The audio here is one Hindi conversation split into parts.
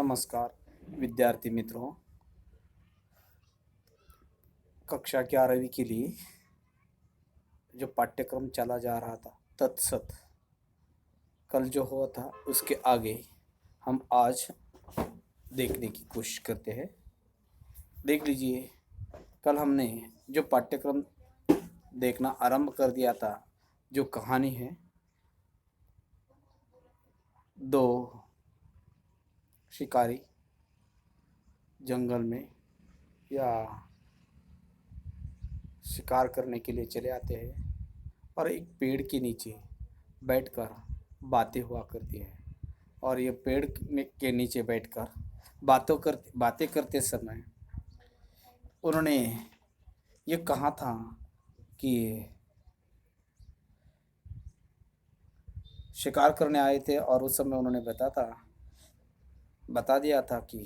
नमस्कार विद्यार्थी मित्रों। कक्षा 11वीं के लिए जो पाठ्यक्रम चला जा रहा था तत्सत कल जो हुआ था उसके आगे हम आज देखने की कोशिश करते हैं। देख लीजिए, कल हमने जो पाठ्यक्रम देखना आरंभ कर दिया था, जो कहानी है दो शिकारी जंगल में या शिकार करने के लिए चले आते हैं और एक पेड़ के नीचे बैठकर बातें हुआ करती है। और ये पेड़ के नीचे बैठकर बातें करते समय उन्होंने ये कहा था कि शिकार करने आए थे और उस समय उन्होंने बता दिया था कि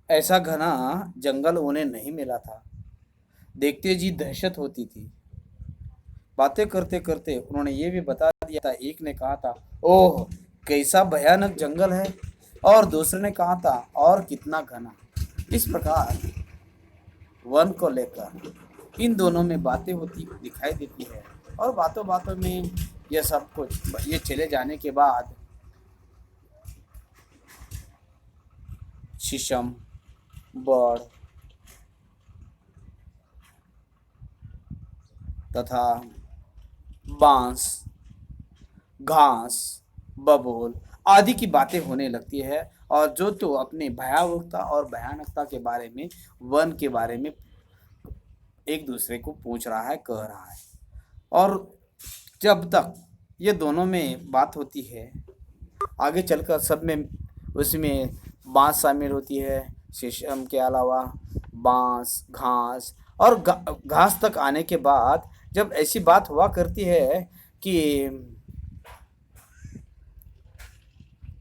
ऐसा घना जंगल उन्हें नहीं मिला था। देखते जी दहशत होती थी। बातें करते करते उन्होंने ये भी बता दिया था, एक ने कहा था, ओह कैसा भयानक जंगल है, और दूसरे ने कहा था, और कितना घना। इस प्रकार वन को लेकर इन दोनों में बातें होती दिखाई देती है। और बातों बातों में यह सब कुछ ये चले जाने के बाद शीशम, बड़ तथा बांस, घास, बबूल आदि की बातें होने लगती है। और जो तो अपने भयावहता और भयानकता के बारे में, वन के बारे में एक दूसरे को पूछ रहा है, कह रहा है। और जब तक ये दोनों में बात होती है, आगे चलकर सब में उसमें बांस शामिल होती है, शीशम के अलावा बांस, घास और घास तक आने के बाद जब ऐसी बात हुआ करती है कि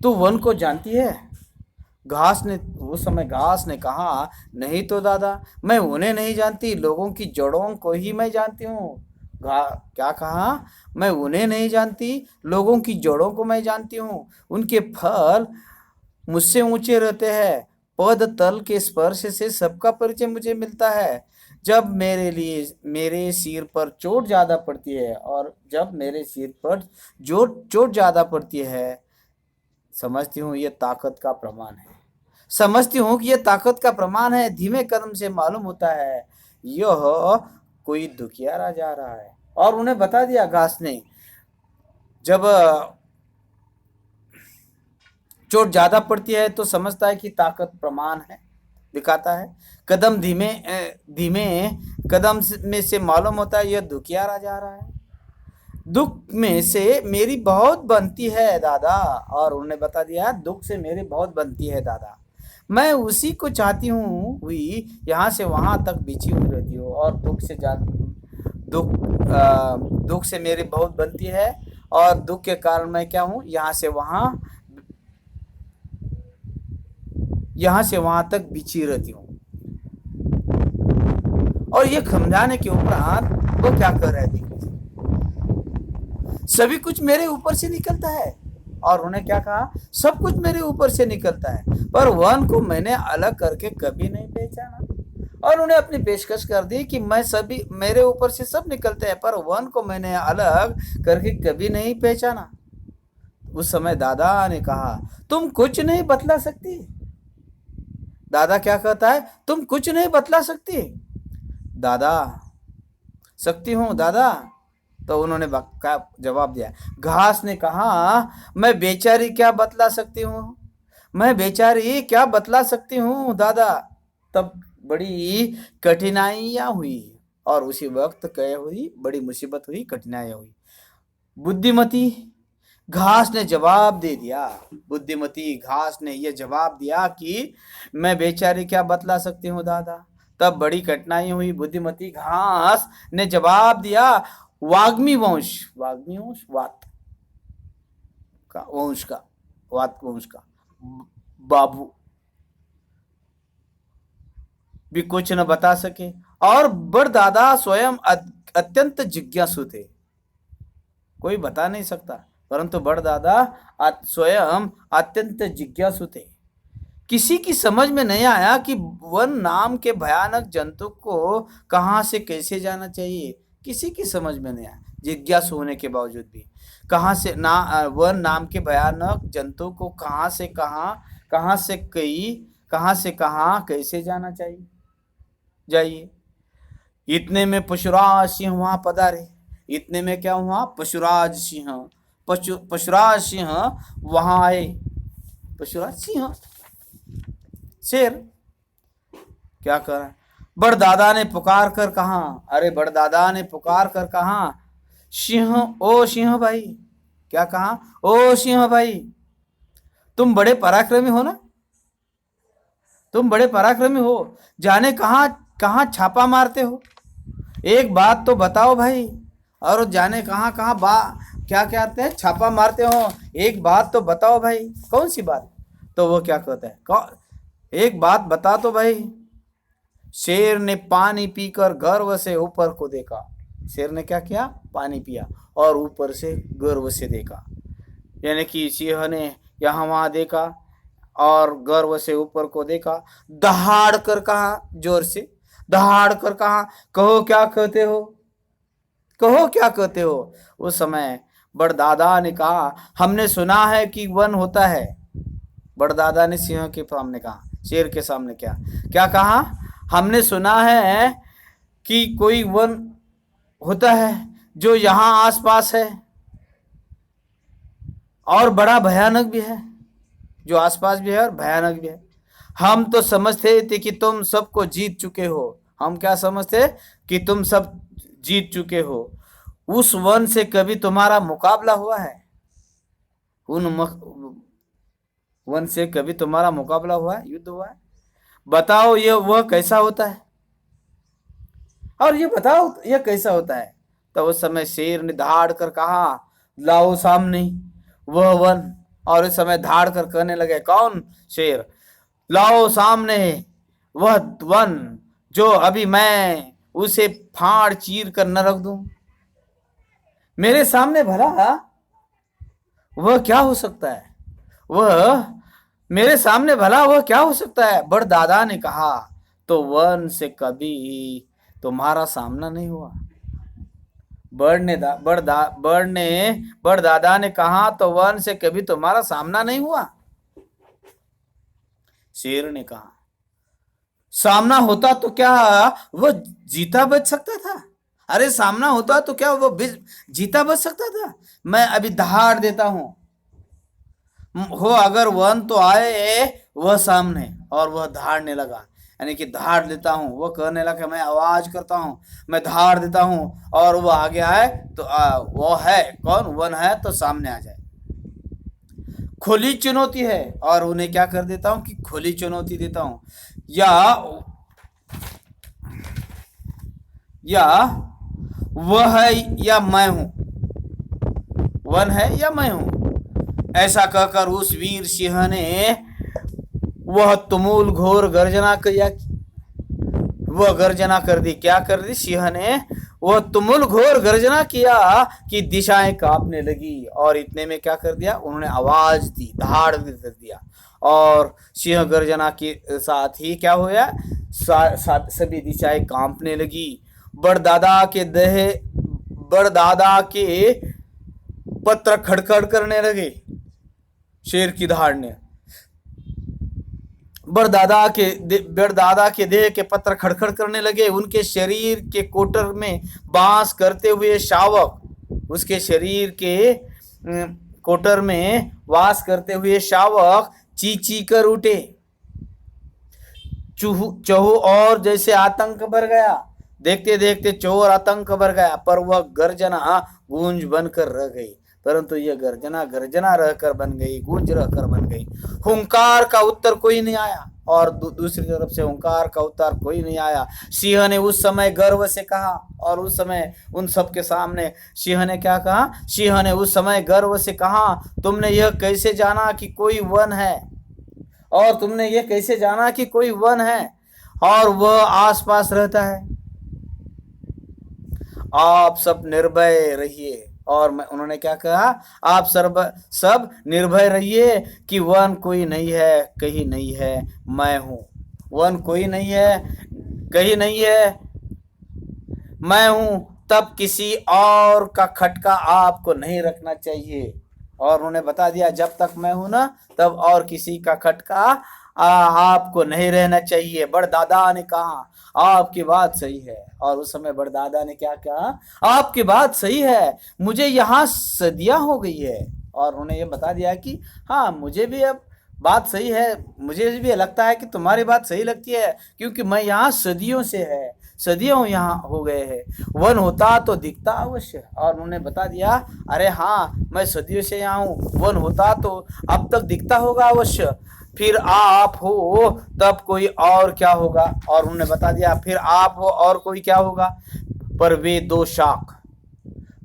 तू वन को जानती है। उस समय घास ने कहा, नहीं तो दादा, मैं उन्हें नहीं जानती, लोगों की जड़ों को ही मैं जानती हूँ। क्या कहा? मैं उन्हें नहीं जानती, लोगों की जड़ों को मैं जानती हूँ। उनके फल मुझसे ऊंचे रहते हैं। पद तल के स्पर्श से सबका परिचय मुझे मिलता है। जब मेरे सिर पर चोट ज्यादा पड़ती है, और जब मेरे सिर पर चोट ज्यादा पड़ती है, समझती हूँ ये ताकत का प्रमाण है। समझती हूँ कि यह ताकत का प्रमाण है। धीमे कदम से मालूम होता है यह कोई दुखियारा जा रहा है। और उन्हें बता दिया घास ने, जब चोट ज्यादा पड़ती है तो समझता है कि ताकत प्रमाण है, दिखाता है। कदम धीमे धीमे कदम में से मालूम होता है यह दुखियारा जा रहा है। दुख में से मेरी बहुत बनती है दादा। और उन्होंने बता दिया, दुख से मेरी बहुत बनती है दादा। मैं उसी को चाहती हूँ हुई यहाँ से वहां तक बिछी हुई रहती हूँ। और दुख से मेरी बहुत बनती है, और दुख के कारण मैं क्या हूँ, यहाँ से वहां तक बिछी रहती हूँ। और ये समझाने के उपरांत वो क्या कर रहे थे, सभी कुछ मेरे ऊपर से निकलता है। और उन्हें क्या कहा, सब कुछ मेरे ऊपर से निकलता है, पर वन को मैंने अलग करके कभी नहीं पहचाना। और उन्हें अपनी पेशकश कर दी कि मेरे ऊपर से सब निकलते हैं, पर वन को मैंने अलग करके कभी नहीं पहचाना। उस समय दादा ने कहा, तुम कुछ नहीं बतला सकती। दादा क्या कहता है, तुम कुछ नहीं बतला सकती। दादा, सकती हूँ दादा। तो उन्होंने क्या जवाब दिया। घास ने कहा, मैं बेचारी क्या बतला सकती हूँ, मैं बेचारी क्या बतला सकती हूँ दादा। तब बड़ी कठिनाइयां हुई, और उसी वक्त क्या हुई, बड़ी मुसीबत हुई, कठिनाइयां हुई। बुद्धिमती घास ने जवाब दे दिया। बुद्धिमती घास ने यह जवाब दिया कि मैं बेचारी क्या बतला सकती हूँ दादा। तब बड़ी कठिनाई हुई। बुद्धिमती घास ने जवाब दिया, वाग्मी वंश वात वंश का बाबू भी कुछ न बता सके। और बड़दादा स्वयं अत्यंत जिज्ञासु थे, कोई बता नहीं सकता। परंतु बड़दादा स्वयं अत्यंत जिज्ञासु थे। किसी की समझ में नहीं आया कि वन नाम के भयानक जंतु को कहाँ से कैसे जाना चाहिए। किसी की समझ में नहीं आया, जिज्ञासु होने के बावजूद भी। कहाँ से वन नाम के भयानक जंतु को कहाँ से कहाँ कैसे जाना चाहिए जाइए। इतने में पशुराज सिंह वहां पधारे। इतने में क्या हुआ, पशुराज सिंह वहां आए। पशुराज सिंह शेर क्या कर रहा है, बड़दादा ने पुकार कर कहा, अरे बड़दादा ने पुकार कर कहा, सिंह, ओ सिंह भाई। क्या कहा, ओ सिंह भाई, तुम बड़े पराक्रमी हो ना, तुम बड़े पराक्रमी हो, जाने कहाँ कहाँ छापा मारते हो, एक बात तो बताओ भाई। और जाने कहाँ कहाँ क्या कहते हैं, छापा मारते हो, एक बात तो बताओ भाई। कौन सी बात? तो वो क्या कहता है, एक बात बता तो भाई। शेर ने पानी पीकर गर्व से ऊपर को देखा। शेर ने क्या किया, पानी पिया और ऊपर से गर्व से देखा। यानी कि सिंह ने यहाँ वहां देखा और गर्व से ऊपर को देखा। दहाड़ कर कहा, जोर से दहाड़ कर कहा, कहो क्या कहते हो, कहो क्या कहते हो। उस समय बड़दादा ने कहा, हमने सुना है कि वन होता है। बड़दादा ने सिंह के सामने कहा, शेर के सामने क्या क्या कहा, हमने सुना है कि कोई वन होता है जो यहाँ आसपास है और बड़ा भयानक भी है, जो आसपास भी है और भयानक भी है। हम तो समझते थे कि तुम सबको जीत चुके हो। हम क्या समझते कि तुम सब जीत चुके हो। उस वन से कभी तुम्हारा मुकाबला हुआ है? वन से कभी तुम्हारा मुकाबला हुआ है, युद्ध हुआ है? बताओ ये वह कैसा होता है, और ये बताओ ये कैसा होता है। तो उस समय शेर ने धाड़ कर कहा, लाओ सामने वह वन। और उस समय धाड़ कर कहने लगे, कौन? शेर। लाओ सामने वह वन जो अभी मैं उसे फाड़ चीर कर न रख दूं। मेरे सामने भला वह क्या हो सकता है, वह मेरे सामने भला वह क्या हो सकता है। बड़दादा ने कहा, तो वन से कभी तुम्हारा सामना नहीं हुआ। बड़दादा ने कहा, तो वन से कभी तुम्हारा सामना नहीं हुआ। शेर ने कहा, सामना होता तो क्या वह जीता बच सकता था? अरे सामना होता तो क्या वह जीता बच सकता था? मैं अभी दहाड़ देता हूं, हो अगर वन तो आए वह सामने, और वह धाड़ने लगा। यानी कि धाड़ देता हूं, वह कहने लगा, मैं आवाज करता हूं, मैं धाड़ देता हूं, और वह आगे आए तो वो है कौन, वन है तो सामने आ जाए। खुली चुनौती है, और उन्हें क्या कर देता हूं कि खुली चुनौती देता हूं। या वह है या मैं हूं, वन है या मैं हूं। ऐसा कहकर उस वीर सिंह ने वह तुमुल घोर गर्जना किया। वह गर्जना कर दी। क्या कर दी? सिंह ने वह तुमुल घोर गर्जना किया कि दिशाएं कांपने लगी। और इतने में क्या कर दिया, उन्होंने आवाज दी, धाड़ कर दिया, और सिंह गर्जना के साथ ही क्या हुआ, सभी दिशाएं कांपने लगी। बड़दादा के पत्र खड़खड़ करने लगे। शेर की धाड़ ने बड़दादा के देह के पत्र खड़खड़ करने लगे। उनके शरीर के कोटर में बांस करते हुए शावक, उसके शरीर के कोटर में वास करते हुए शावक ची कर उठे। चहु और जैसे आतंक भर गया। देखते देखते चोर आतंक भर गया, पर वह गर्जना गूंज बनकर रह गई। परंतु यह गर्जना रहकर बन गई, गूंज रहकर बन गई। हुंकार का उत्तर कोई नहीं आया, और दूसरी तरफ से हुंकार का उत्तर कोई नहीं आया। सिंह ने उस समय गर्व से कहा, और उस समय उन सबके सामने सिंह ने क्या कहा? सिंह ने उस समय गर्व से कहा, तुमने यह कैसे जाना कि कोई वन है, और तुमने यह कैसे जाना कि कोई वन है और वह आसपास रहता है। आप सब निर्भय रहिए, और उन्होंने क्या कहा, आप सब निर्भय रहिए कि वन कोई नहीं है, कहीं नहीं है, मैं हूं। वन कोई नहीं है, कहीं नहीं है, मैं हूं। तब किसी और का खटका आपको नहीं रखना चाहिए। और उन्होंने बता दिया जब तक मैं हूं ना, तब और किसी का खटका आपको नहीं रहना चाहिए। बड़दादा ने कहा आपकी बात सही है। और उस समय बड़दादा ने क्या कहा, आपकी बात सही है, मुझे यहाँ सदियां हो गई है। और उन्होंने ये बता दिया कि हाँ, मुझे भी अब बात सही है, मुझे भी लगता है कि तुम्हारी बात सही लगती है, क्योंकि मैं यहाँ सदियों से है, सदियों यहाँ हो गए हैं। वन होता तो दिखता अवश्य। और उन्होंने बता दिया अरे हाँ, मैं सदियों से यहाँ हूँ, वन होता तो अब तक दिखता होगा अवश्य। फिर आप हो तब कोई और क्या होगा। और उन्होंने बता दिया फिर आप हो और कोई क्या होगा, पर वे दो शाख,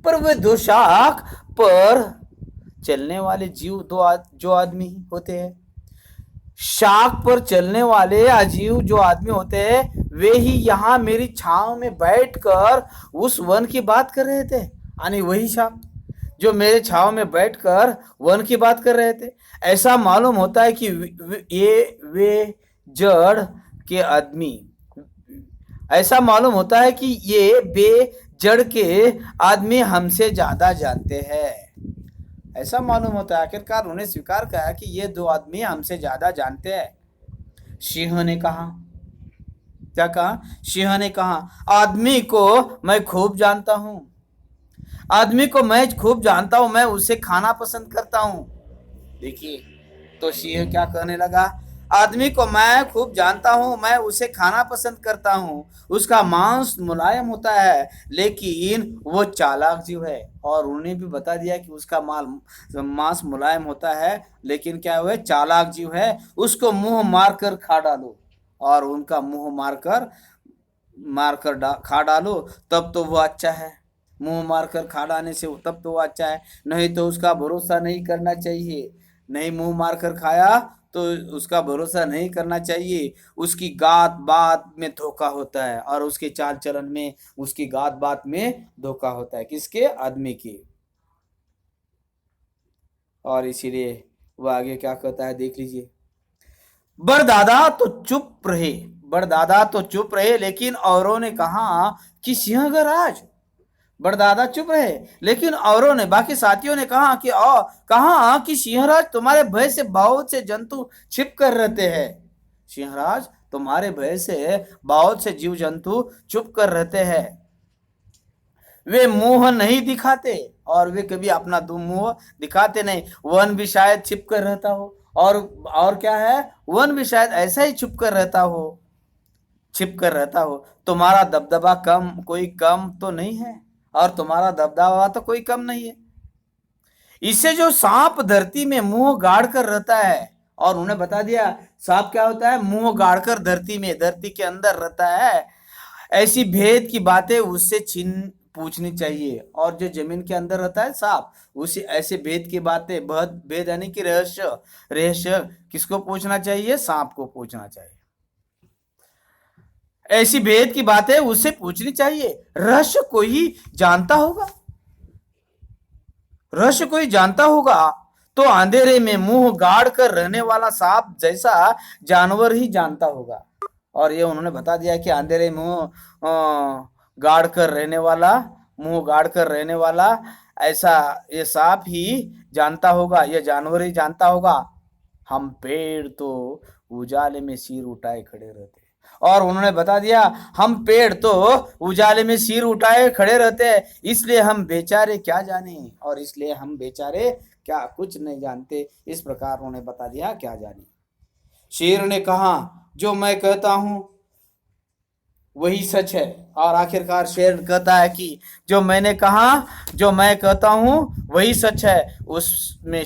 पर वे दो शाख पर चलने वाले जीव जो आदमी होते हैं। शाख पर चलने वाले अजीव जो आदमी होते हैं, वे ही यहाँ मेरी छांव में बैठकर उस वन की बात कर रहे थे। यानी वही शाख जो मेरे छांव में बैठकर वन की बात कर रहे थे। ऐसा मालूम होता है कि वे जड़ के आदमी, ऐसा मालूम होता है कि ये बेजड़ के आदमी हमसे ज्यादा जानते हैं। ऐसा मालूम होता है, आखिरकार उन्हें स्वीकार किया कि ये दो आदमी हमसे ज्यादा जानते हैं। सिंह ने कहा, क्या कहा, सिंह ने कहा आदमी को मैं खूब जानता हूं, आदमी को मैं खूब जानता हूं, मैं उसे खाना पसंद करता हूं। देखिए तो सिंह क्या कहने लगा, आदमी को मैं खूब जानता हूं, मैं उसे खाना पसंद करता हूं, उसका मांस मुलायम होता है लेकिन वो चालाक जीव है। और उन्हें भी बता दिया कि उसका मांस मुलायम होता है लेकिन क्या हुआ, चालाक जीव है, उसको मुंह मारकर खा डालो। और उनका मुंह मारकर खा डालो तब तो वो अच्छा है, मुंह मारकर खा डालने से तब तो वो अच्छा है, नहीं तो उसका भरोसा नहीं करना चाहिए। नहीं मुंह मारकर खाया तो उसका भरोसा नहीं करना चाहिए। उसकी बात बात में धोखा होता है और उसके चाल चलन में, उसकी बात में धोखा होता है, किसके, आदमी की। और इसीलिए वह आगे क्या कहता है, देख लीजिए। बड़दादा तो चुप रहे, बड़दादा तो चुप रहे, लेकिन औरों ने कहा कि सिंहगराज। बड़दादा चुप रहे, लेकिन औरों ने, बाकी साथियों ने कहा कि कहा कि सिंहराज तुम्हारे भय से बहुत से जंतु छिप कर रहते हैं। सिंहराज तुम्हारे भय से बहुत से जीव जंतु चुप कर रहते हैं, वे मुंह नहीं दिखाते, और वे कभी अपना मुंह दिखाते नहीं। वन भी शायद छिप कर रहता हो, और क्या है, वन भी शायद ऐसा ही छुप कर रहता हो, छिप कर रहता हो। तुम्हारा दबदबा कोई कम तो नहीं है, और तुम्हारा दबदबा तो कोई कम नहीं है। इससे जो सांप धरती में मुंह गाड़ कर रहता है, और उन्हें बता दिया सांप क्या होता है, मुंह गाड़ कर धरती के अंदर रहता है, ऐसी भेद की बातें उससे पूछनी चाहिए। और जो जमीन के अंदर रहता है सांप, उसे ऐसे भेद की बातें, भेद यानी कि रहस्य किसको पूछना चाहिए, सांप को पूछना चाहिए। ऐसी भेद की बातें उससे पूछनी चाहिए। रहस्य कोई जानता होगा, रहस्य कोई जानता होगा तो अंधेरे में मुंह गाड़ कर रहने वाला सांप जैसा जानवर ही जानता होगा। और ये उन्होंने बता दिया कि अंधेरे मुंह गाड़ कर रहने वाला, मुंह गाड़ कर रहने वाला ऐसा ये सांप ही जानता होगा, ये जानवर ही जानता होगा। हम पेड़ तो उजाले में सिर उठाए खड़े रहते, और उन्होंने बता दिया हम पेड़ तो उजाले में सिर उठाए खड़े रहते हैं, इसलिए हम बेचारे क्या जाने, और इसलिए हम बेचारे क्या कुछ नहीं जानते। इस प्रकार उन्होंने बता दिया क्या जाने। शेर ने कहा जो मैं कहता हूं वही सच है। और आखिरकार शेर कहता है कि जो मैंने कहा, जो मैं कहता हूं वही सच है, उसमें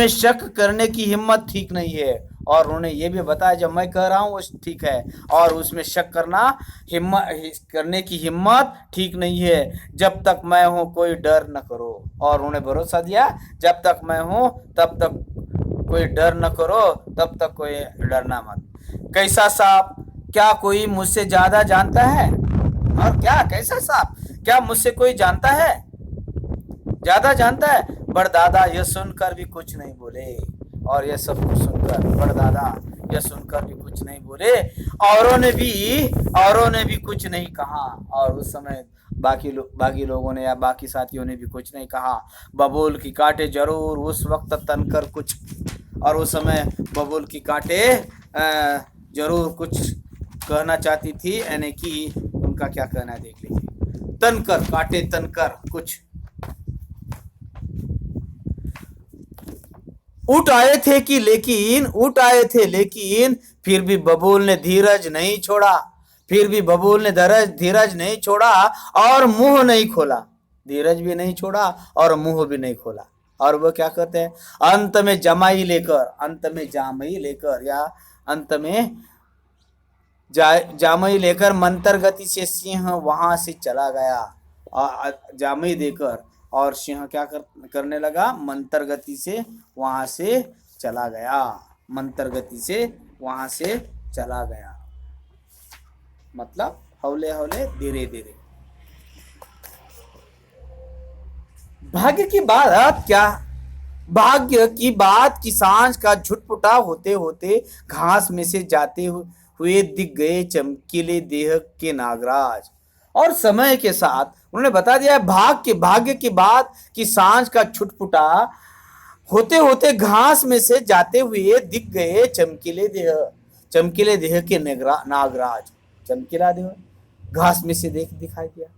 शक करने की हिम्मत ठीक नहीं है। और उन्होंने ये भी बताया जब मैं कह रहा हूँ वो ठीक है, और उसमें शक करने की हिम्मत ठीक नहीं है। जब तक मैं हूँ कोई डर न करो, और उन्हें भरोसा दिया जब तक मैं हूँ तब तक कोई डर न करो, तब तक कोई डरना मत। कैसा सांप, क्या कोई मुझसे ज्यादा जानता है, और क्या कैसा सांप, क्या मुझसे कोई जानता है। ज्यादा जानता है। बड़दादा यह सुनकर भी कुछ नहीं बोले, और यह सब कुछ सुनकर बड़दादा यह सुनकर भी कुछ नहीं बोले। औरों ने भी कुछ नहीं कहा, और उस समय बाकी लोगों ने या बाकी साथियों ने भी कुछ नहीं कहा। बबूल की कांटे जरूर उस वक्त तनकर कुछ, और उस समय बबूल की कांटे जरूर कुछ कहना चाहती थी, यानी कि उनका क्या कहना है देख लीजिए। तनकर, कांटे तनकर कुछ उठ आए थे, लेकिन फिर भी बबूल ने धीरज नहीं छोड़ा, और मुंह नहीं खोला। धीरज भी नहीं छोड़ा और मुंह भी नहीं खोला। और वो क्या कहते हैं, अंत में जामई लेकर मंतर गति से सिंह वहां से चला गया। जामई देकर, और सिंह क्या करने लगा, मंतर गति से वहां से चला गया। मतलब हौले हौले धीरे धीरे। भाग्य की बात कि सांझ का झुटपुटा होते होते घास में से जाते हुए दिख गए चमकीले देह के नागराज। और समय के साथ उन्होंने बता दिया है, भाग्य की बात कि सांझ का छुटपुटा होते होते घास में से जाते हुए दिख गए चमकीले देह के नागराज। चमकीला देह घास में से दिखाई दिया।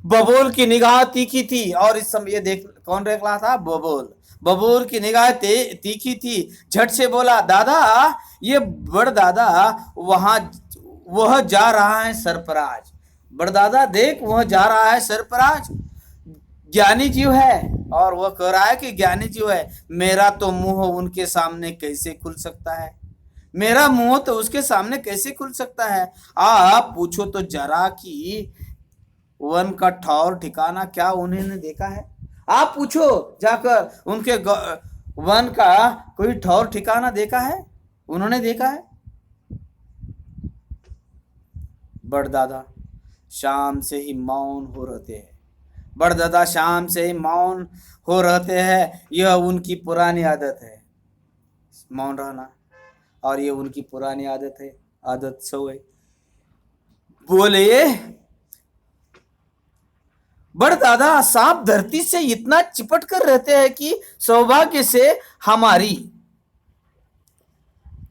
बबूल की निगाह तीखी थी, और इस समय ये देख कौन देख रहा था, बबूल की निगाह तीखी थी। झट से बोला, दादा, ये बड़दादा वह जा रहा है सरफराज। बड़दादा देख, वह जा रहा है सरफराज, ज्ञानी जीव है, और वह कह रहा है कि ज्ञानी जीव है। मेरा तो मुंह उनके सामने कैसे खुल सकता है, मेरा मुंह तो उसके सामने कैसे खुल सकता है। आप पूछो तो जरा कि वन का ठौर ठिकाना क्या उन्होंने देखा है। आप पूछो जाकर, उनके वन का कोई ठौर ठिकाना देखा है, उन्होंने देखा है। बड़दादा शाम से ही मौन हो रहते हैं। यह उनकी पुरानी आदत है, मौन रहना, और ये उनकी पुरानी आदत सो है। बोले, बड़दादा, सांप धरती से इतना चिपट कर रहते हैं कि सौभाग्य से हमारी।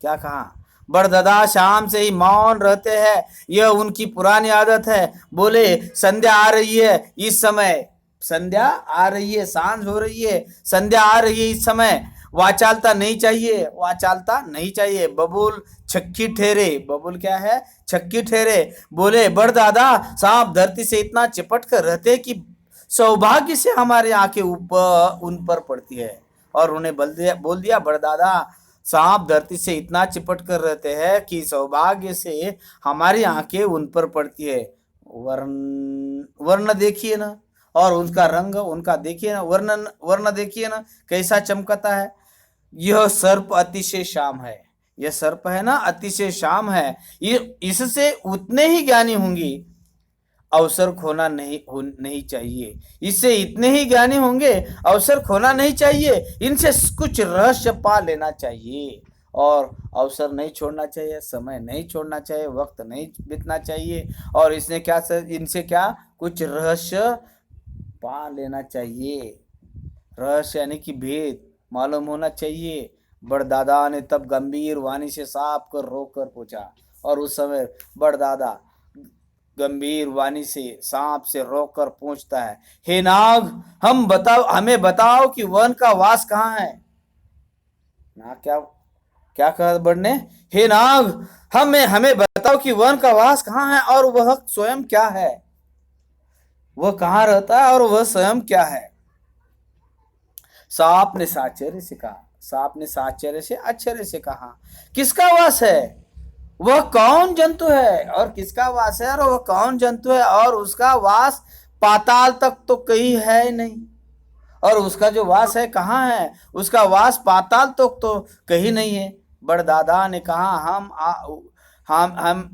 क्या कहा, बड़दादा शाम से ही मौन रहते हैं, यह उनकी पुरानी आदत है। बोले, संध्या आ रही है इस समय, संध्या आ रही है, सांझ हो रही है, संध्या आ रही है इस समय, वाचालता नहीं चाहिए। बबूल छक्की ठहरे। बबूल क्या है, छक्की ठहरे। बोले, बड़दादा, सांप धरती से इतना चिपट कर रहते कि सौभाग्य से हमारी आंखें उन पर पड़ती है। और उन्हें बोल दिया, बड़दादा, सांप धरती से इतना चिपट कर रहते हैं कि सौभाग्य से हमारी आंखें उन पर पड़ती है। वर्ण देखिए ना, और उनका रंग उनका देखिए ना, वर्ण देखिए ना कैसा चमकता है। यह सर्प अतिशय शाम है, यह सर्प है ना, अतिशय शाम है। ये इससे उतने ही ज्ञानी होंगे, अवसर खोना नहीं चाहिए। इससे इतने ही ज्ञानी होंगे, अवसर खोना नहीं चाहिए। इनसे कुछ रहस्य पा लेना चाहिए, और अवसर नहीं छोड़ना चाहिए, समय नहीं छोड़ना चाहिए, वक्त नहीं बीतना चाहिए। और इनसे क्या कुछ रहस्य पा लेना चाहिए। रहस्य यानी कि भेद मालूम होना चाहिए। बड़दादा ने तब गंभीर वाणी से सांप को रोक कर पूछा, और उस समय बड़दादा गंभीर वाणी से सांप से रोक कर पूछता है, हे नाग, हमें बताओ कि वन का वास कहाँ है। ना क्या कहा बड़ ने, हे नाग, हमें बताओ कि वन का वास कहाँ है, और वह स्वयं क्या है, वह कहाँ रहता है, और वह स्वयं क्या है। सांप ने आश्चर्य से कहा, किसका वास है, वह कौन जंतु है, और किसका वास है, और वह कौन जंतु है, और उसका वास पाताल तक तो कहीं है नहीं, और उसका जो वास है कहाँ है, उसका वास पाताल तक तो कहीं नहीं है। बड़दादा ने कहा,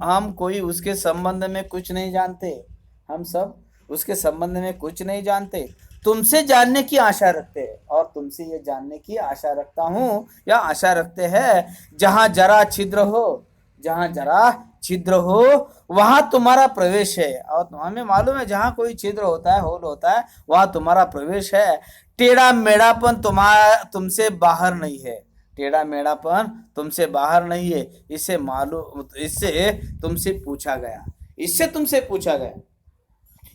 हम कोई उसके संबंध में कुछ नहीं जानते, हम सब उसके संबंध में कुछ नहीं जानते। तुमसे जानने की आशा रखते हैं, और तुमसे ये जानने की आशा रखता हूं या आशा रखते हैं, जहां जरा छिद्र हो, जहां जरा छिद्र हो वहां तुम्हारा प्रवेश है। और हमें मालूम है जहां कोई छिद्र होता है, होल होता है, वहां तुम्हारा प्रवेश है। टेढ़ा मेढ़ापन तुम्हारा तुमसे बाहर नहीं है, टेढ़ा मेढ़ापन तुमसे बाहर नहीं है। इससे मालूम, इससे तुमसे पूछा गया, इससे तुमसे पूछा गया,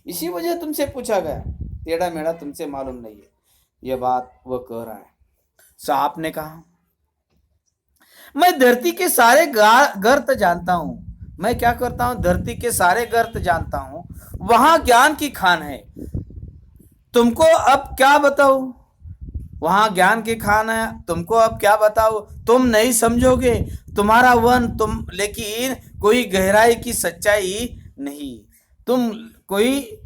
इसी वजह तुमसे पूछा गया, टेढ़ा मेढ़ा तुमसे मालूम नहीं है। यह बात वह कह रहा है। सांप ने कहा, मैं धरती के सारे गर्त जानता हूं। मैं क्या करता हूं? धरती के सारे गर्त जानता हूं, वहां ज्ञान की खान है। तुमको अब क्या बताऊं? वहां ज्ञान की खान है, तुमको अब क्या बताओ? तुम नहीं समझोगे, तुम्हारा वन तुम, लेकिन कोई गहराई की सच्चाई नहीं, तुम कोई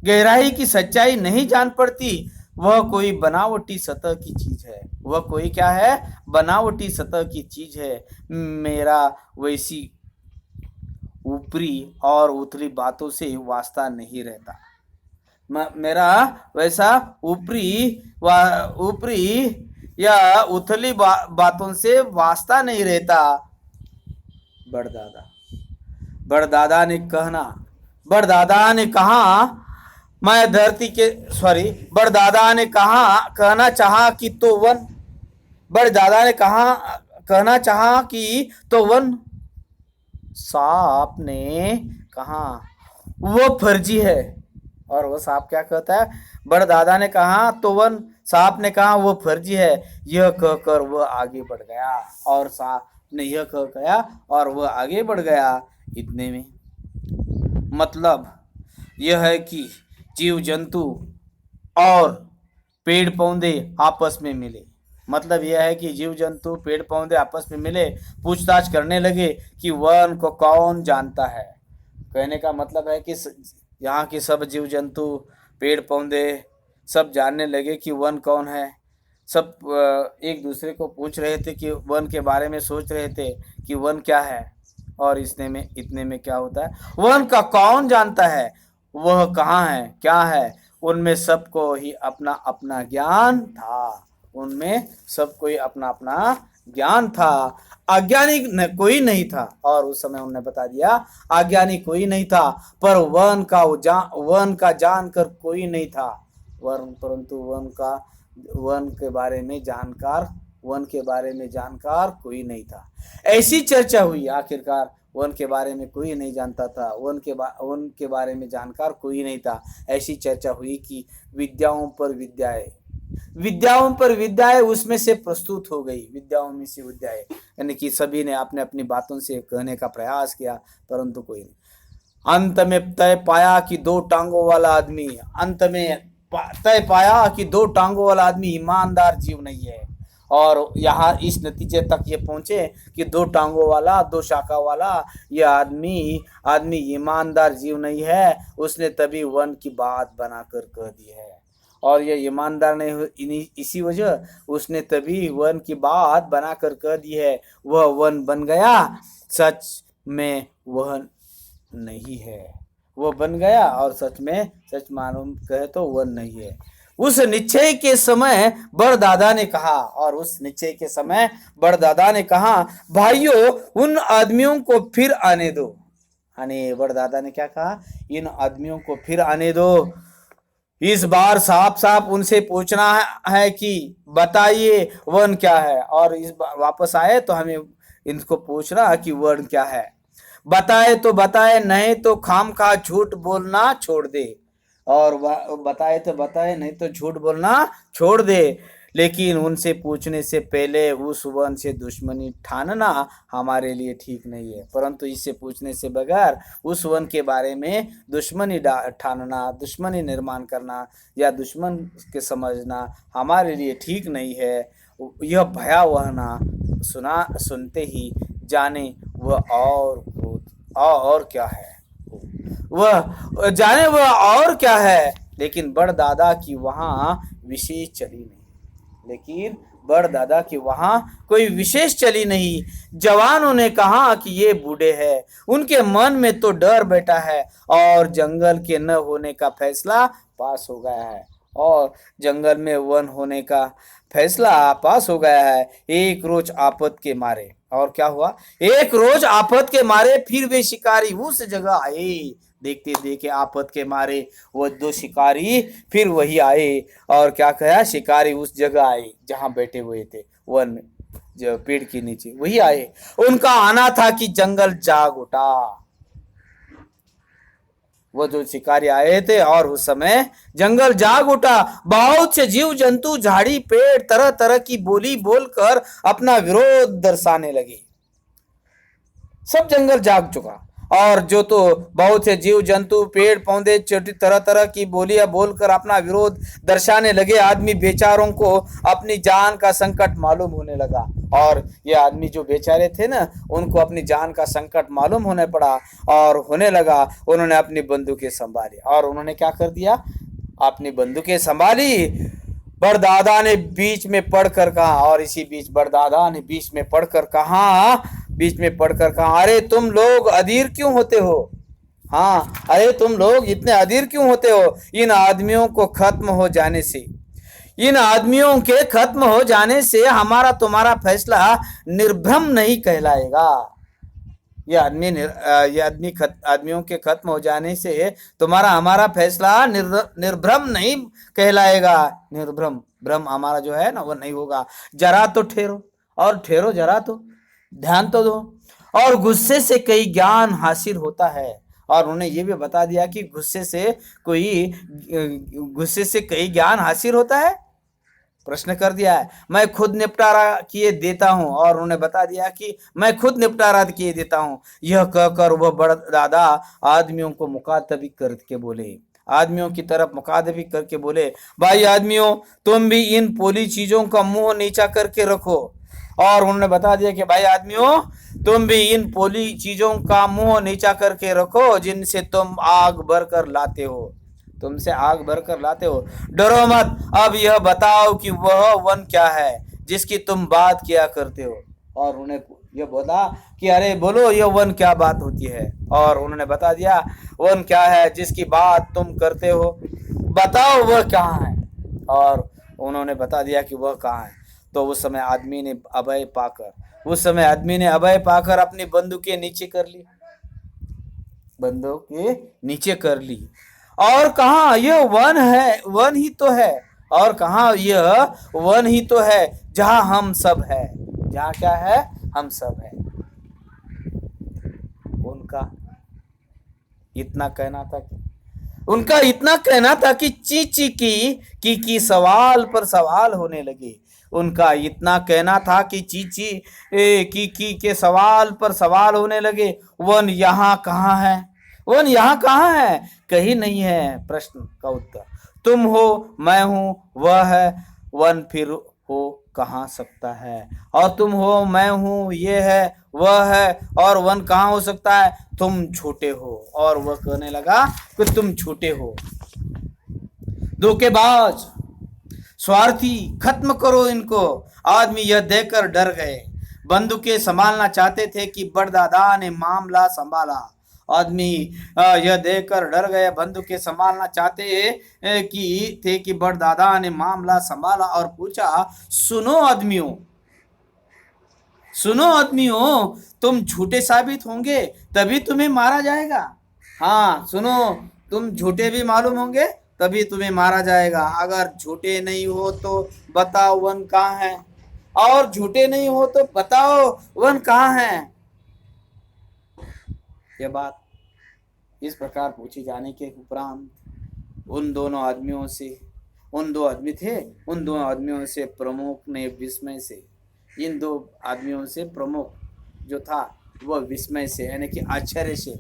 गहराई की सच्चाई नहीं जान पड़ती। वह कोई बनावटी सतह की चीज है, वह कोई क्या है? बनावटी सतह की चीज है। मेरा वैसी ऊपरी और उथली बातों से वास्ता नहीं रहता, मेरा वैसा ऊपरी या उथली बातों से वास्ता नहीं रहता। बड़दादा बड़दादा ने कहा, मैं धरती के बड़दादा ने कहा कहना चाहा कि तो वन, बड़दादा ने कहा कहना चाहा कि तो वन। सांप ने कहा वो फर्जी है। और वो सांप क्या कहता है? बड़दादा ने कहा तो वन, सांप ने कहा वो फर्जी है। यह कहकर वह आगे बढ़ गया, और सांप ने यह कह गया और वह आगे बढ़ गया। इतने में मतलब यह है कि जीव जंतु और पेड़ पौधे आपस में मिले। मतलब यह है कि जीव जंतु पेड़ पौधे आपस में मिले, पूछताछ करने लगे कि वन को कौन जानता है। कहने का मतलब है कि यहाँ के सब जीव जंतु पेड़ पौधे सब जानने लगे कि वन कौन है। सब एक दूसरे को पूछ रहे थे कि वन के बारे में सोच रहे थे कि वन क्या है। और इतने में क्या होता है? वन का कौन जानता है, वह कहाँ है, क्या है? उनमें सबको ही अपना अपना ज्ञान था, उनमें सबको ही अपना अपना ज्ञान था। अज्ञानी कोई नहीं था। और उस समय उन्होंने बता दिया अज्ञानी कोई नहीं था, पर वन का जानकर कोई नहीं था। परंतु वन के बारे में जानकार कोई नहीं था। ऐसी चर्चा हुई, आखिरकार वन के बारे में कोई नहीं जानता था, वन के बारे में जानकार कोई नहीं था। ऐसी चर्चा हुई कि विद्याओं पर विद्याएं उसमें से प्रस्तुत हो गई। विद्याओं में से विद्याएं, यानी कि सभी ने अपने अपनी बातों से कहने का प्रयास किया, परंतु कोई नहीं। अंत में तय पाया कि दो टांगों वाला आदमी ईमानदार जीव नहीं है। और यहाँ इस नतीजे तक ये पहुंचे कि दो टांगों वाला, दो शाखा वाला यह आदमी ईमानदार जीव नहीं है। उसने तभी वन की बात बनाकर कह दी है। और ये ईमानदार नहीं, इसी वजह उसने तभी वन की बात बनाकर कह दी है। वह वन बन गया, सच में वह नहीं है। वह बन गया और सच मालूम कहे तो वह नहीं है। उस निश्चय के समय बड़दादा ने कहा, भाइयों उन आदमियों को फिर आने दो। यानी बड़दादा ने क्या कहा? इन आदमियों को फिर आने दो। इस बार साफ उनसे पूछना है कि बताइए वन क्या है। और इस बार वापस आए तो हमें इनको पूछना कि वन क्या है। बताए तो बताए, नहीं तो खामखा झूठ बोलना छोड़ दे। और बताए तो बताए, नहीं तो झूठ बोलना छोड़ दे। लेकिन उनसे पूछने से पहले उस वन से दुश्मनी ठानना हमारे लिए ठीक नहीं है। परंतु इससे पूछने से बगैर उस वन के बारे में दुश्मनी ठानना, दुश्मनी निर्माण करना या दुश्मन के समझना हमारे लिए ठीक नहीं है। यह भयावह ना सुनते ही जाने वह और क्या है, वह जाने वह और क्या है। लेकिन बड़दादा की वहाँ विशेष चली नहीं। कोई विशेष चली नहीं। जवानों ने कहा कि ये बूढ़े हैं। उनके मन में तो डर बैठा है और जंगल के न होने का फैसला पास हो गया है। और जंगल में वन होने का फैसला पास हो गया है एक रोज आफत के मारे। और क्या हुआ, एक रोज आफत के मारे फिर वे शिकारी उस जगह आए। देखते देखे आफत के मारे वो दो शिकारी फिर वही आए। और क्या कहा, शिकारी उस जगह आए जहां बैठे हुए थे वन में, जो पेड़ के नीचे वही आए। उनका आना था कि जंगल जाग उठा। वो जो शिकारी आए थे और उस समय जंगल जाग उठा। बहुत से जीव जंतु झाड़ी पेड़ तरह तरह की बोली बोलकर अपना विरोध दर्शाने लगे। सब जंगल जाग चुका और जो तो बहुत से जीव जंतु पेड़ पौधे छोटी तरह तरह की बोलियां बोलकर अपना विरोध दर्शाने लगे। आदमी बेचारों को अपनी जान का संकट मालूम होने लगा। और ये आदमी जो बेचारे थे ना, उनको अपनी जान का संकट मालूम होने पड़ा और होने लगा। उन्होंने अपनी बंदूकें संभाली और उन्होंने क्या कर दिया, अपनी बंदूकें संभाली। बड़दादा ने बीच में पढ़कर कहा, और इसी बीच बड़दादा ने बीच में पढ़कर कहा, अरे तुम लोग अधीर क्यों होते हो? हाँ, अरे तुम लोग इतने अधीर क्यों होते हो? इन आदमियों के खत्म हो जाने से हमारा तुम्हारा फैसला निर्भ्रम नहीं कहलाएगा। आदमियों के खत्म हो जाने से तुम्हारा हमारा फैसला निर्भ्रम नहीं कहलाएगा। निर्भ्रम, भ्रम हमारा जो है ना वो नहीं होगा। जरा तो ठहरो, और ठहरो जरा तो, ध्यान तो दो। और गुस्से से कई ज्ञान हासिल होता है। और उन्होंने ये भी बता दिया कि गुस्से से कई ज्ञान हासिल होता है। प्रश्न कर दिया है, मैं खुद निपटारा किए देता हूं। और उन्होंने बता दिया कि मैं खुद निपटारा किए देता हूं। यह कहकर वह बड़ा दादा आदमियों को मुखातबी करके बोले, आदमियों की तरफ मुखातबी करके बोले, भाई आदमियों, तुम भी इन पोली चीजों का मुंह नीचा करके रखो। और उन्होंने बता दिया कि भाई आदमियों, तुम भी इन पोली चीजों का मुंह नीचा करके रखो जिनसे तुम आग भरकर लाते हो। डरो मत। अब यह बताओ कि वह वन क्या है जिसकी तुम बात किया करते हो। और उन्हें यह बोला कि अरे बोलो, यह वन क्या बात होती है। और उन्होंने बता दिया, वन क्या है जिसकी बात तुम करते हो, बताओ वह कहाँ है। और उन्होंने बता दिया कि वह कहाँ है। तो उस समय आदमी ने अभय पाकर अपनी बंदूकें नीचे कर ली और कहा, यह वन है, वन ही तो है। और कहा, यह वन ही तो है जहां हम सब है। जहां क्या है, हम सब है। उनका इतना कहना था कि चीची की सवाल पर सवाल होने लगे। उनका इतना कहना था कि चीची की के सवाल पर सवाल होने लगे। वन यहाँ कहाँ है? कहीं नहीं है। प्रश्न का उत्तर, तुम हो, मैं हूं, वह है। वन फिर हो कहाँ सकता है? और तुम हो, मैं हूं, ये है, वह है। और वन कहाँ हो सकता है? तुम छोटे हो। और वह कहने लगा कि तुम छोटे हो। धोखेबाज, स्वार्थी, खत्म करो इनको। आदमी यह देखकर डर गए। बंदूकें संभालना चाहते थे कि बड़दादा ने मामला संभाला। आदमी यह देखकर डर गए, बंदूकें संभालना चाहते कि बड़दादा ने मामला संभाला और पूछा, सुनो आदमियों, तुम झूठे साबित होंगे तभी तुम्हें मारा जाएगा। हाँ सुनो, तुम झूठे भी मालूम होंगे तभी तुम्हें मारा जाएगा। अगर झूठे नहीं हो तो बताओ वन कहाँ है, और झूठे नहीं हो तो बताओ वन कहाँ है। यह बात इस प्रकार पूछे जाने के उपरांत उन दो आदमियों से प्रमुख ने विस्मय से, इन दो आदमियों से प्रमुख जो था वह विस्मय से, यानी कि आश्चर्य से,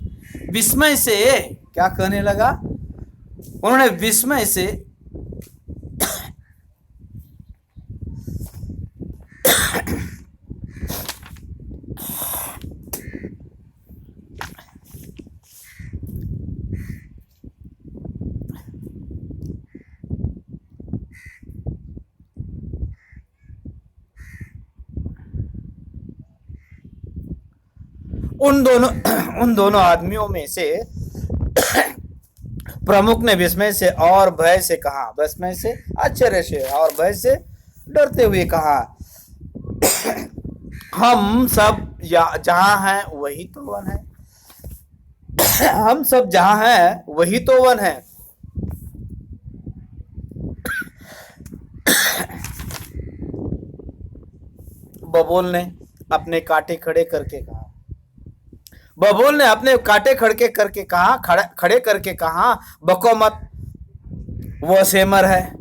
विस्मय से क्या कहने लगा, उन्होंने विस्मय से उन दोनों आदमियों में से प्रमुख ने विस्मय से और भय से कहा, विस्मय से, आश्चर्य से और भय से डरते हुए कहा, हम सब जहाँ हैं वही तो वन है। हम सब जहाँ हैं वही तो वन है। बबूल ने अपने कांटे खड़े करके कहा, बबूल ने अपने कांटे खड़े करके कहा, बको मत, वो सेमर है,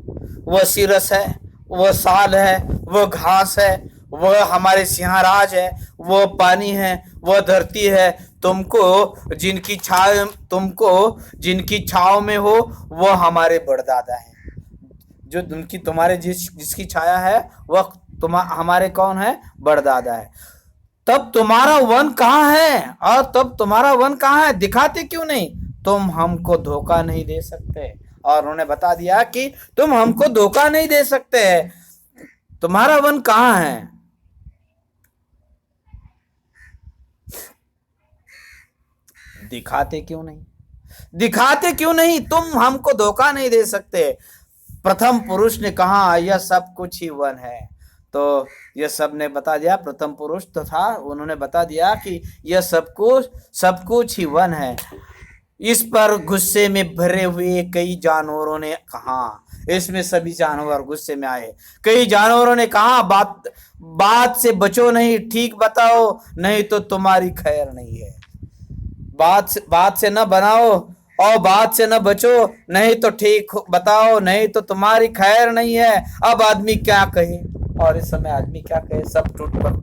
वो सिरस है, वो साल है, वो घास है, वो हमारे सिंहराज है, वो पानी है, वो धरती है, तुमको जिनकी छाव में हो वो हमारे बड़दादा है। जो उनकी तुम्हारे जिसकी छाया है वह हमारे कौन है? बड़दादा है। तब तुम्हारा वन कहाँ है? और तब तुम्हारा वन कहाँ है? दिखाते क्यों नहीं? तुम हमको धोखा नहीं दे सकते। और उन्होंने बता दिया कि तुम हमको धोखा नहीं दे सकते। तुम्हारा वन कहाँ है? दिखाते क्यों नहीं? दिखाते क्यों नहीं? तुम हमको धोखा नहीं दे सकते। प्रथम पुरुष ने कहा, यह सब कुछ ही वन है। तो यह सब ने बता दिया, प्रथम पुरुष तो था, उन्होंने बता दिया कि यह सब कुछ ही वन है। इस पर गुस्से में भरे हुए कई जानवरों ने कहा, इसमें सभी जानवर गुस्से में आए। कई जानवरों ने कहा, बात से बचो नहीं, ठीक बताओ, नहीं तो तुम्हारी खैर नहीं है। बात से न बनाओ और बात से न बचो, नहीं तो ठीक बताओ, नहीं तो तुम्हारी खैर नहीं है। अब आदमी क्या कहे? और इस समय आदमी क्या कहे? सब टूट पड़े।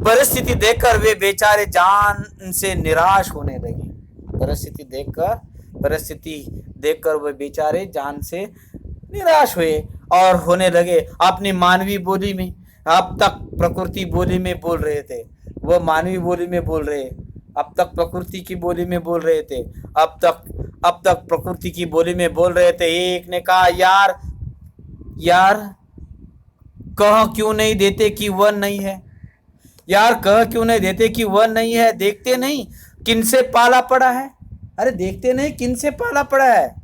परिस्थिति देखकर वे बेचारे जान से निराश होने लगे। परिस्थिति देखकर वे बेचारे जान से निराश हुए और होने लगे। अपनी मानवीय बोली में, अब तक प्रकृति बोली में बोल रहे थे, वो मानवीय बोली में बोल रहे, अब तक प्रकृति की बोली में बोल रहे थे, अब तक प्रकृति की बोली में बोल रहे थे। एक ने कहा, यार कह क्यों नहीं देते कि वन नहीं है? यार कह क्यों नहीं देते कि वन नहीं है? देखते नहीं किनसे पाला पड़ा है? अरे देखते नहीं किनसे पाला पड़ा है?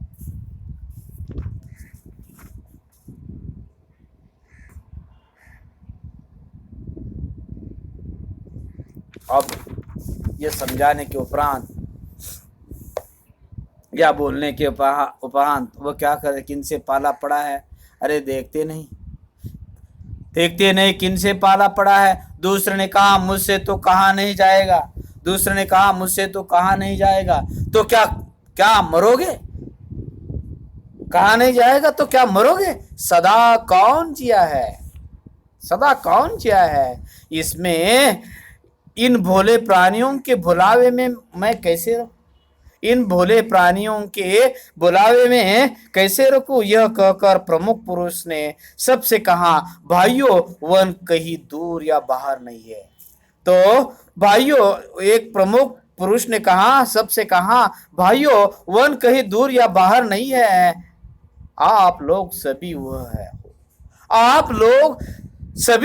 अब ये समझाने के उपरांत या बोलने के उपरांत वो क्या करे? किनसे पाला पड़ा है? अरे देखते नहीं किनसे पाला पड़ा है। दूसरे ने कहा, मुझसे तो कहा नहीं जाएगा। दूसरे ने कहा, मुझसे तो कहा नहीं जाएगा। तो क्या मरोगे? कहा नहीं जाएगा तो क्या मरोगे? सदा कौन जिया है? इसमें इन भोले प्राणियों के बुलावे में मैं कैसे रहूं? इन भोले प्राणियों के बुलावे में कैसे रुकूं? यह कहकर प्रमुख पुरुष ने सबसे कहा, भाइयों वन कहीं दूर या बाहर नहीं है। तो भाइयों, एक प्रमुख पुरुष ने कहा, सबसे कहा, भाइयों वन कहीं दूर या बाहर नहीं है। आप लोग सभी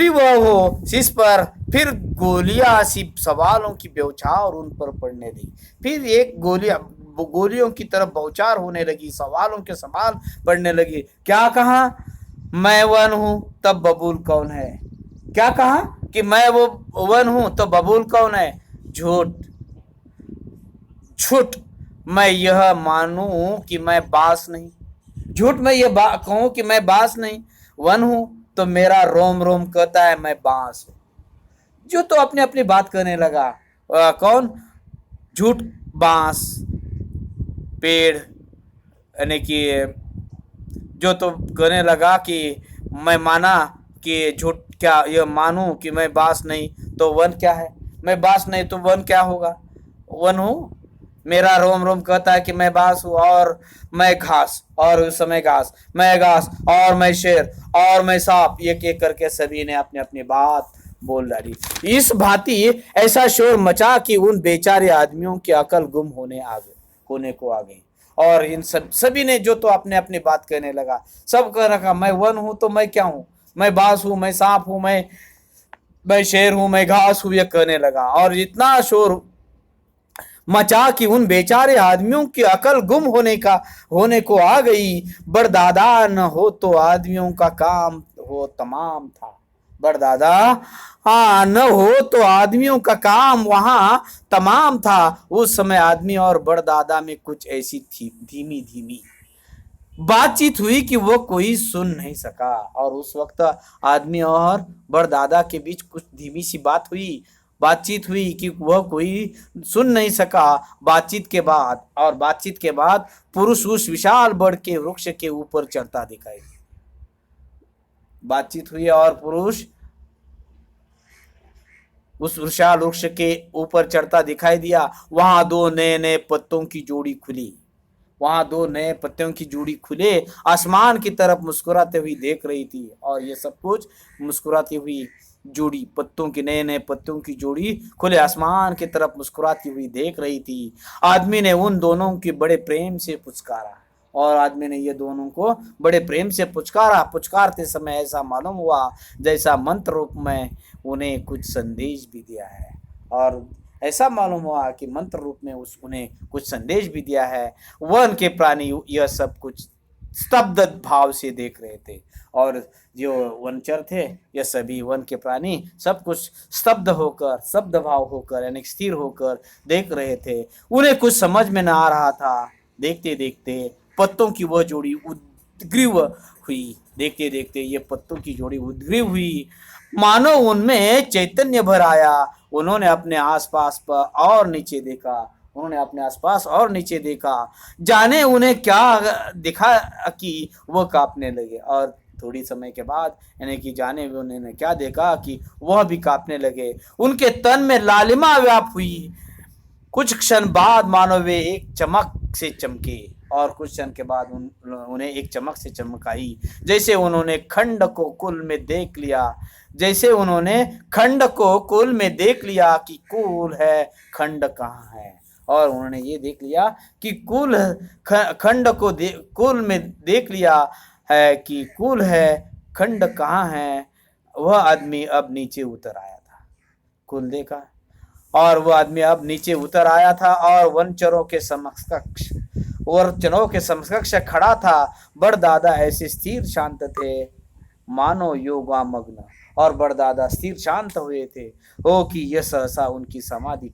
वह हो। इस पर फिर गोलियां सी सवालों की बौछार उन पर पड़ने लगी। फिर एक गोलियों की तरफ बौछार होने लगी, सवालों के सवाल पड़ने लगी। क्या कहा? मैं वन हूं, तब बबूल कौन है? क्या कहा कि मैं वो वन हूं, तो बबूल कौन है? झूठ मैं यह मानूं कि मैं बास नहीं, झूठ मैं ये कहूं कि मैं बास नहीं, वन हूं तो मेरा रोम रोम कहता है मैं बांस हूं। जो तो अपने अपनी बात करने लगा। कौन? झूठ बांस पेड़, यानी कि जो तो कहने लगा कि मैं माना कि झूठ, क्या यह मानूं कि मैं बांस नहीं तो वन क्या है? मैं बांस नहीं तो वन क्या होगा? वन हूं, मेरा रोम रोम कहता है कि मैं बांस हूं, और मैं घास, और उस समय घास, मैं घास, और मैं शेर, और मैं सांप, एक एक करके सभी ने अपनी अपनी बात बोल डाली। इस भांति ऐसा शोर मचा कि उन बेचारे आदमियों की अकल गुम होने को आ गई। और इन सभी ने जो तो अपने अपनी बात कहने लगा। सब कह रखा, मैं वन हूं तो मैं क्या हूं? मैं बांस हूं, मैं सांप हूं, मैं शेर हूं, मैं घास हूं, ये कहने लगा। और इतना शोर मचा कि उन बेचारे आदमियों की अकल गुम होने को आ गई। बड़दादा न हो तो आदमियों का काम हो तमाम था। बड़दादा हाँ न हो तो आदमियों का काम वहां तमाम था। उस समय आदमी और बड़दादा में कुछ ऐसी थी धीमी धीमी बातचीत हुई कि वो कोई सुन नहीं सका। और उस वक्त आदमी और बड़दादा के बीच कुछ धीमी सी बातचीत हुई कि वह कोई सुन नहीं सका। बातचीत के बाद पुरुष उस विशाल बड़ के वृक्ष के ऊपर चढ़ता दिखाई दिया। बातचीत हुई और पुरुष उस विशाल वृक्ष के ऊपर चढ़ता दिखाई दिया। वहां दो नए नए पत्तों की जोड़ी खुले आसमान की तरफ मुस्कुराते हुई देख रही थी। और ये सब कुछ मुस्कुराती हुई जोड़ी नए नए पत्तों की जोड़ी खुले आसमान की तरफ मुस्कुराती हुई देख रही थी। आदमी ने उन दोनों की बड़े प्रेम से पुचकारा और आदमी ने ये दोनों को बड़े प्रेम से पुचकारते समय ऐसा मालूम हुआ जैसा मंत्र रूप में उन्हें कुछ संदेश भी दिया है। और ऐसा मालूम हुआ कि मंत्र रूप में उन्हें कुछ संदेश भी दिया है। वन के प्राणी यह सब कुछ स्तब्ध भाव से देख रहे थे और जो वनचर थे यह सभी वन के प्राणी सब कुछ शब्द भाव होकर यानी स्थिर होकर देख रहे थे। उन्हें कुछ समझ में न आ रहा था। देखते देखते पत्तों की वह जोड़ी उद्ग्रीव हुई। देखते देखते ये पत्तों की जोड़ी उद्ग्रीव हुई, मानो उनमें चैतन्य भर आया। उन्होंने अपने आसपास और नीचे देखा, जाने उन्हें क्या दिखा कि वह कांपने लगे। और थोड़ी समय के बाद यानी कि जाने उन्होंने क्या देखा कि वह भी कांपने लगे। उनके तन में लालिमा व्याप हुई। कुछ क्षण बाद मानो वे एक चमक से चमके और कुछ क्षण के बाद उन्हें एक चमक से चमक आई। जैसे उन्होंने खंड को कुल में देख लिया कि कुल है खंड कहाँ है। और उन्होंने ये देख लिया कि खंड को कुल में देख लिया है कि कुल है खंड कहाँ है। वह आदमी अब नीचे उतर आया था। कुल देखा और वह आदमी अब नीचे उतर आया था और वनचरों के समकक्ष खड़ा था। बड़दादा ऐसे स्थिर शांत थे मानो योगामग्न और बड़दादा स्थिर शांत हुए थे हो कि यह सहसा उनकी समाधि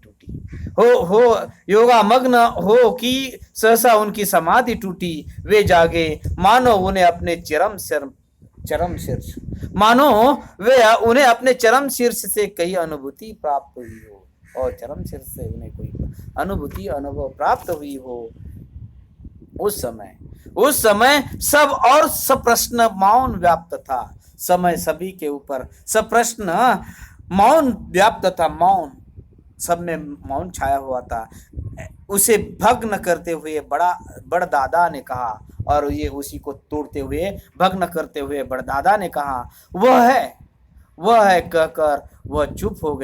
टूटी। वे जागे मानो उन्हें अपने चरम शीर्ष से कई अनुभूति प्राप्त हुई हो और चरम शीर्ष से उन्हें कोई अनुभव प्राप्त हुई हो। उस समय सब प्रश्न मौन व्याप्त था। समय सभी के ऊपर सब प्रश्न मौन व्याप्त था। सब में मौन छाया हुआ था। उसे भग्न करते हुए बड़दादा ने कहा और ये उसी को तोड़ते हुए भग्न करते हुए बड़दादा ने कहा वह है कहकर वह चुप हो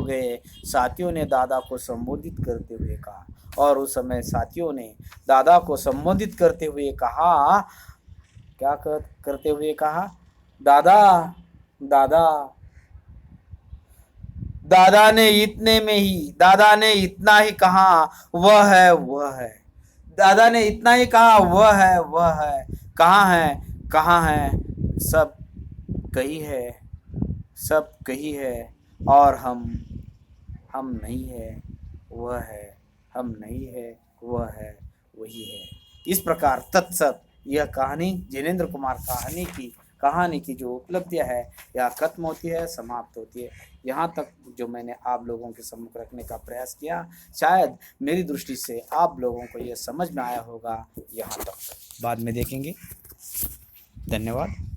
गए। साथियों ने दादा को संबोधित करते हुए कहा और उस समय साथियों ने दादा को संबोधित करते हुए कहा, क्या करते हुए कहा, दादा ने इतना ही कहा वह है। दादा ने इतना ही कहा वह है। कहाँ है सब कही है और हम नहीं है वह है, हम नहीं है वह है, वही है। इस प्रकार तत्सत यह कहानी जैनेन्द्र कुमार कहानी की जो उपलब्धियाँ है यह खत्म होती है, समाप्त होती है। यहाँ तक जो मैंने आप लोगों के सम्मुख रखने का प्रयास किया, शायद मेरी दृष्टि से आप लोगों को यह समझ में आया होगा। यहाँ तक बाद में देखेंगे। धन्यवाद।